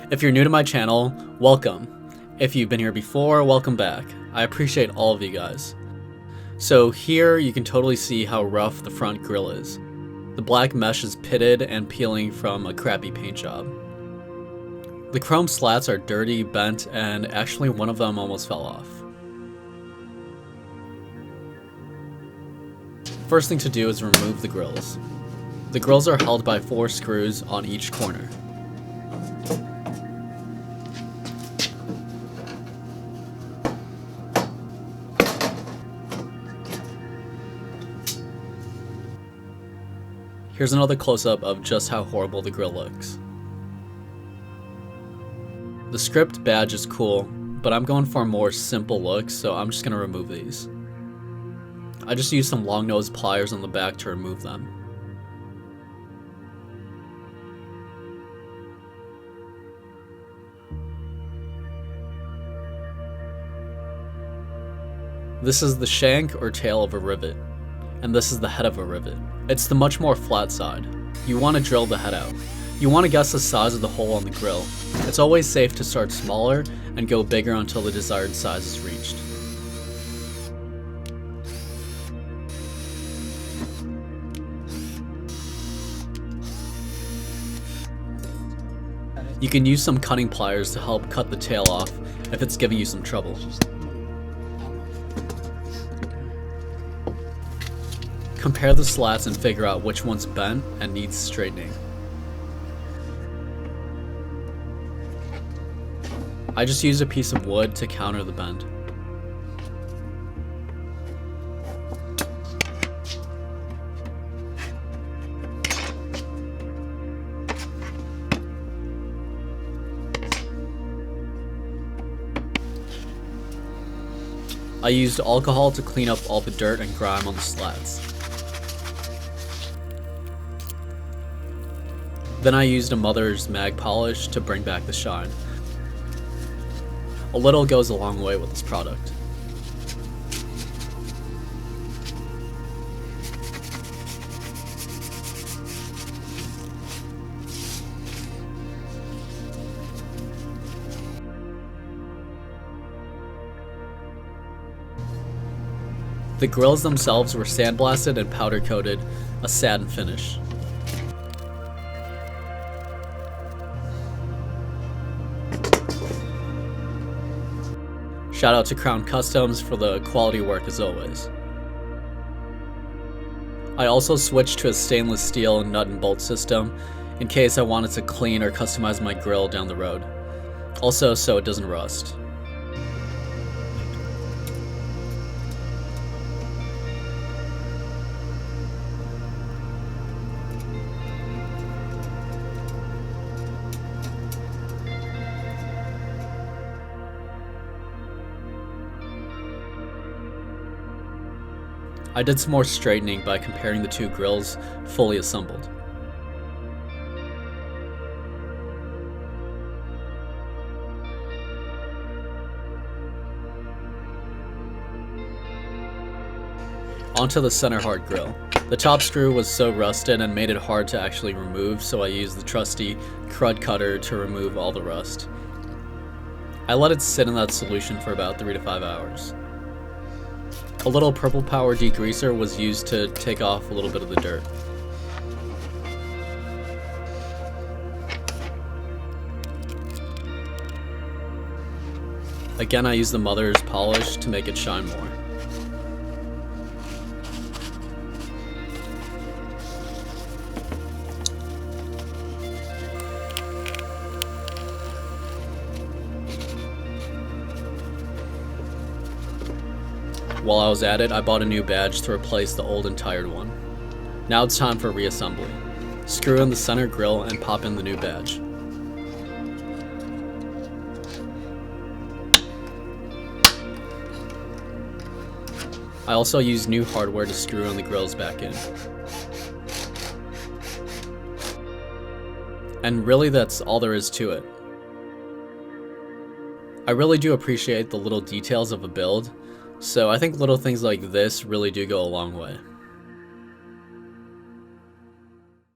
If you're new to my channel, welcome. If you've been here before, welcome back. I appreciate all of you guys. So here you can totally see how rough the front grille is. The black mesh is pitted and peeling from a crappy paint job. The chrome slats are dirty, bent, and actually one of them almost fell off. First thing to do is remove the grills. The grills are held by 4 screws on each corner. Here's another close-up of just how horrible the grill looks. The script badge is cool, but I'm going for a more simple look, so I'm just going to remove these. I just used some long-nose pliers on the back to remove them. This is the shank or tail of a rivet, and this is the head of a rivet. It's the much more flat side. You want to drill the head out. You want to guess the size of the hole on the grill. It's always safe to start smaller and go bigger until the desired size is reached. You can use some cutting pliers to help cut the tail off if it's giving you some trouble. Compare the slats and figure out which one's bent and needs straightening. I just used a piece of wood to counter the bend. I used alcohol to clean up all the dirt and grime on the slats. Then I used a mother's mag polish to bring back the shine. A little goes a long way with this product. The grills themselves were sandblasted and powder coated, a satin finish. Shout out to Crown Customs for the quality work as always. I also switched to a stainless steel nut and bolt system in case I wanted to clean or customize my grill down the road. Also so it doesn't rust. I did some more straightening by comparing the 2 grills fully assembled. Onto the center hard grill. The top screw was so rusted and made it hard to actually remove, so I used the trusty crud cutter to remove all the rust. I let it sit in that solution for about 3 to 5 hours. A little purple power degreaser was used to take off a little bit of the dirt. Again, I used the mother's polish to make it shine more. While I was at it, I bought a new badge to replace the old and tired one. Now it's time for reassembly. Screw in the center grill and pop in the new badge. I also used new hardware to screw in the grills back in. And really that's all there is to it. I really do appreciate the little details of a build, so I think little things like this really do go a long way.